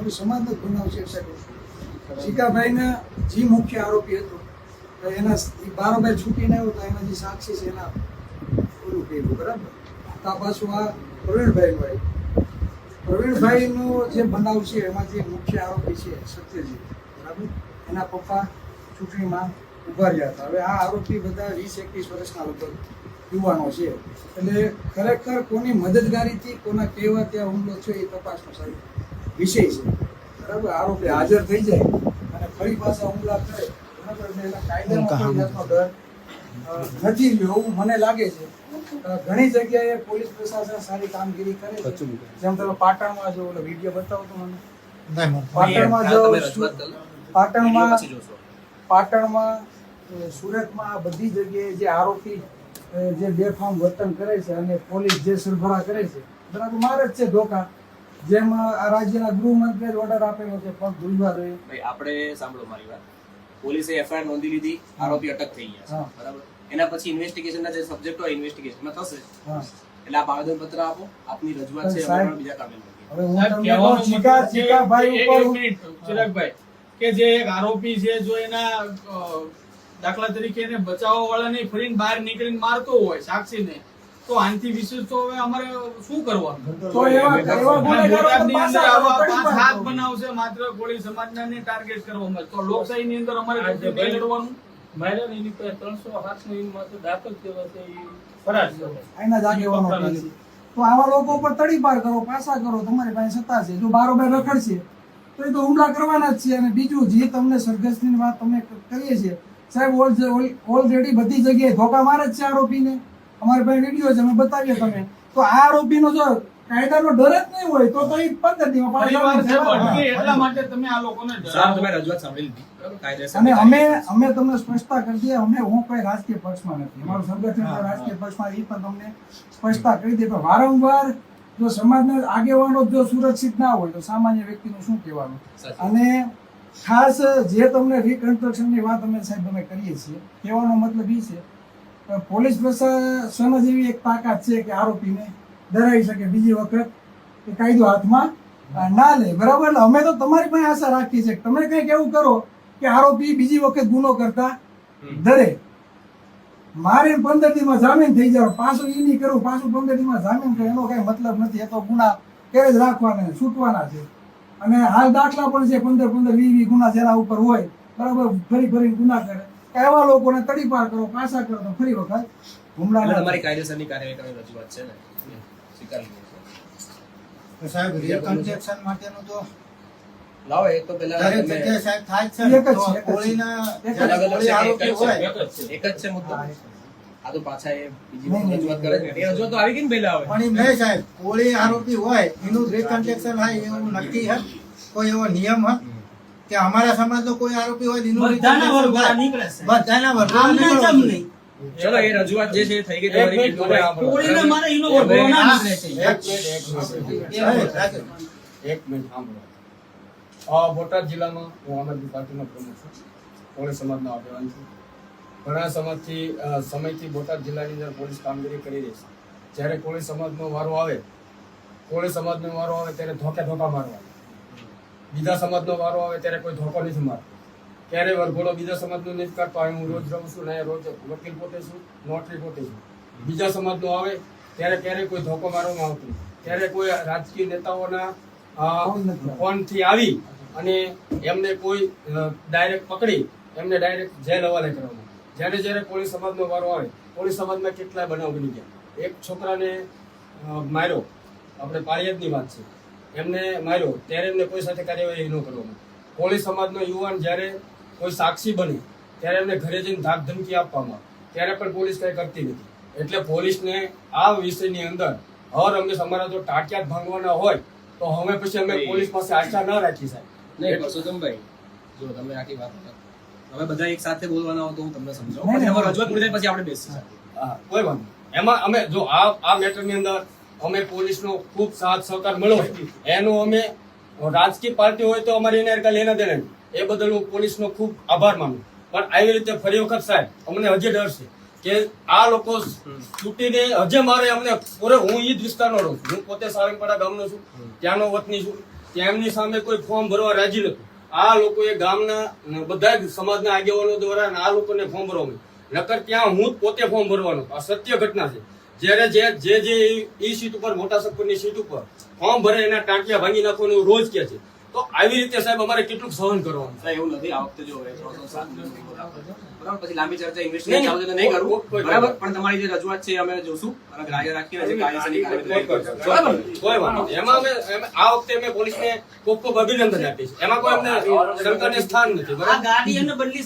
અમારું સમાજનો જ બનાવ છે સાહેબ. શિકાભાઈને જે મુખ્ય આરોપી હતો એના બારોબાર છૂટીને આવ્યો તો એના જે સાક્ષી છે એના ઓલું કર્યું બરાબર. તો આ પાછું આ પ્રવીણભાઈનો જે બનાવ છે એમાં જે મુખ્ય આરોપી છે સત્યજીત બરાબર, એના પપ્પા ચૂંટણીમાં ઉભા રહ્યા હતા. હવે આ આરોપી બધા 20-21 વર્ષના લગભગ યુવાનો છે. એટલે ખરેખર કોની મદદગારીથી કોના કહેવા ત્યાં હુમલો છે એ તપાસનો સાહેબ વિષય છે બરાબર. આરોપી હાજર થઈ જાય અને ફરી પાછા હુમલા કરે બરાબર, એના કાયદામાં કોઈ જાતનો ડર નથી રહ્યો એવું મને લાગે છે. ઘણી જગ્યાએ પોલીસ પ્રશાસન સારી કામગીરી કરે છે. જેમ તમે પાટણમાં જો ઓલો વિડીયો બતાવો તો મને, પાટણમાં જો પાટણમાં સુરતમાં આ બધી જગ્યાએ જે આરોપી જે બેફામ વર્તન કરે છે અને પોલીસ જે સરભરા કરે છે બરાબર, મારે જ છે ધોકા. જેમ આ રાજ્યના ગૃહમંત્રીએ ઓર્ડર આપેલો છે પગ ધોઈવા જોઈએ. આપણે સાંભળો મારી વાત, પોલીસે એફઆઈઆર નોંધી લીધી, આરોપી અટક થઈ ગયા છે બરાબર. એના પછી ઇન્વેસ્ટિગેશનના જે સબ્જેક્ટ હોય ઇન્વેસ્ટિગેશનમાં થશે, એટલે આપ આવેદન પત્ર આપો, આપની રજૂઆત છે અમે બીજા કામે ચિરાગભાઈ કે જે એક આરોપી છે જો એના દાખલા તરીકે એને બચાવવા વાળાને ફરીને બહાર નીકળીને મારતો હોય સાક્ષીને, તો આનાથી વિશેષ તો હવે અમારે શું કરવાનું? તો હાથ બનાવશે માત્ર કોળી સમાજને ટાર્ગેટ કરવામાં, તો લોકશાહીની અંદર અમારે લડવાનું. એની પર 307 નો દાખલ થયો છે એ ફરાર છે. એના જ આગેવાનો છે. તો આવા લોકો પર તડીપાર કરો, પાસા કરો, તમારી પાસે સત્તા છે. જો બારોબાર રખડશે તો એ તો હુમલા કરવાના જ છે. અને બીજું જે તમને સરઘસની વાત તમે કરીએ છીએ સાહેબ, ઓલરેડી બધી જગ્યાએ ધોકા મારે જ છે આરોપીને. અમારી પાસે વિડીયો છે, અમે બતાવીએ તમે. તો આ આરોપીનો જો કાયદાનો ડર જ નહીં હોય તો એ 15 દિવસમાં એટલા માટે તમે આ લોકોને તમે રજૂઆત સાંભળી લીધી બરાબર, કાયદેસર. અને અમે તમને સ્પષ્ટતા કરી દઈએ, હું કોઈ રાજકીય પક્ષમાં નથી, અમારું સંગઠન રાજકીય પક્ષમાં, એ પણ તમને સ્પષ્ટતા કરી દે. પણ વારંવાર જો સમાજના આગેવાનો જો સુરક્ષિત ના હોય તો સામાન્ય વ્યક્તિનું શું કહેવાનું? અને ખાસ જે તમને રિકન્સ્ટ્રક્શનની વાત અમે સાહેબ અમે કરીએ છીએ, કહેવાનો મતલબ એ છે પોલીસ પ્રશાસન જેવી એક તાકાત છે કે આરોપીને ડરાવી શકે, બીજી વખત એ કાયદો હાથમાં ના લે બરાબર. એટલે અમે તો તમારી પાસે આશા રાખીએ છીએ તમે કંઈક એવું કરો કે આરોપી બીજી વખત ગુનો કરતા ડરે. મારે 15 દિવસમાં જામીન થઈ જાય, પાછું એ નહીં કરું, પાછું 15 દિવસમાં જામીન કરે, એનો કઈ મતલબ નથી. એ તો ગુના કરે જ રાખવાના, છૂટવાના છે. અને હાલ દાખલા પણ છે 15-20 ગુના જેના ઉપર હોય બરાબર, ફરી ગુના કરે. એવા લોકોને તડીપાર કરો, પાછા કરો તો ફરી વખત હુમલા. તમારી કાયદેસરની કાર્યવાહી કરવાની રજૂઆત છે ને, સ્વીકારી લો તો સાહેબ રિકન્સ્ટ્રક્શન માટેનું તો લાવો. એ તો પેલા દરેક જગ્યાએ સાહેબ થાય જ છે. કોળીના કોળી આરોપી હોય એક જ છે મુદ્દો. આ તો પાછા એ બીજી રજૂઆત કરે છે, એ રજૂઆત તો આવી ગઈ ને પહેલા. આવે પણ એમ નહીં સાહેબ, કોળી આરોપી હોય એનું રિકન્સ્ટ્રક્શન થાય એવું નક્કી હે? કોઈ એવો નિયમ હે કે અમારા સમાજનો કોઈ આરોપી હોય એનું બધાના વરઘોડા નીકળે છે, બધાના વરઘોડા આમને નીકળે કેમ છે. નહીં? ચલો એ રજૂઆત જે છે થઈ ગઈ તમારી. કોળીને મારે એનો વરઘોડો ના નીકળે છે. એક મિનિટ સાંભળો. બોટાદ જિલ્લામાં હું આમ આદમી પાર્ટીનો પ્રમુખ છું, કોળી સમાજનો આગેવાન છું. ઘણા સમયથી બોટાદ જિલ્લાની અંદર પોલીસ કામગીરી કરી રહી છે. જ્યારે કોળી સમાજનો વારો આવે ત્યારે ધોકા મારવા, બીજા સમાજનો વારો આવે ત્યારે કોઈ ધોકો નથી મારતો. ક્યારેય વરઘોડો બીજા સમાજનો નથી કાઢતો. હું રોજ રહું છું ને, રોજ વકીલ પોતે છું, નોટરી પોતે છું. બીજા સમાજનો આવે ત્યારે ક્યારેય કોઈ ધોકો મારવામાં આવતો નથી. ત્યારે કોઈ રાજકીય નેતાઓના ફોનથી આવી અને એમને કોઈ ડાયરેક્ટ પકડી એમને ડાયરેક્ટ જેલ હવાલે કરવામાં. જ્યારે કોળી સમાજનો વારો આવે, કોળી સમાજમાં કેટલાય બનાવ બની ગયા. એક છોકરાને માર્યો, આપણે પાળિયાદની વાત છે, એમને માર્યો ત્યારે એમને કોઈ સાથે કાર્યવાહી ન કરવામાં. કોળી સમાજનો યુવાન જ્યારે કોઈ સાક્ષી બને ત્યારે એમને ઘરે જઈને ધાક ધમકી આપવામાં, ત્યારે પણ પોલીસ કંઈ કરતી નથી. એટલે પોલીસને આ વિષયની અંદર હર હંમેશ અમારા જો ટાંટિયા ભાંગવાના હોય તો હવે પછી અમે પોલીસ પાસે આશા ન રાખી સાહેબ. નહીં પરસોત્તમભાઈ, જો તમે આખી વાત હવે બધા એક સાથે બોલવાના હો તો હું તમને સમજાવું, પછી અમારી રજૂઆત પૂરી થાય પછી આપણે બેસીએ. હા, કોઈ વાંધો નહીં. એમાં અમે જો આ મેટરની અંદર અમે પોલીસનો ખૂબ સાથ સહકાર મળ્યો છે. એનો અમે રાજકીય પાર્ટી હોય તો અમારી એને લેના દેના, એ બદલ હું પોલીસનો ખૂબ આભાર માનું. પણ આવી રીતે ફરી વખત સાહેબ અમને હજી ડર છે કે આ લોકો છૂટીને હજે મારે અમને પૂરે. હું ઈ જ વિસ્તારનો રહું છું, હું પોતે સારંગપાડા ગામનો છું, ત્યાંનો વતની છું. ત્યાં એમની સામે કોઈ ફોર્મ ભરવા રાજી નતું. આ લોકોએ ગામના બધા જ સમાજના આગેવાનો દ્વારા અને આ લોકોને ફોર્મ ભરવા મળ્યું. નકર ત્યાં હું જ પોતે ફોર્મ ભરવાનો. આ સત્ય ઘટના છે. જ્યારે જે ઈ સીટ ઉપર મોટા સરપંચની સીટ ઉપર ફોર્મ ભરે એના ટાંટિયા ભાંગી નાખવાનું એવું રોજ કે છે. તો આવી રીતે સાહેબ અમારે કેટલું સહન કરવાનું? સાહેબ, એવું નથી. આ વખતે જો હવે 307 બરાબર, પછી લાંબી ચર્ચા ઇન્વેસ્ટિગેશન ચાલુ છે તો નહીં કરવું, બરાબર, પણ તમારી જે રજૂઆત છે એ અમે જોશું અને ગ્રાહ્ય રાખીને જે કાયદેસરની કાર્યવાહી કરીશું. બરાબર. કોઈ વાંધો નહીં. એમાં અમે આ વખતે અમે પોલીસને ખૂબ ખૂબ અભિનંદન આપીએ છીએ. એમાં કોઈ અમને શંકાને સ્થાન નથી. બરાબર. આ ગાડી એને બદલી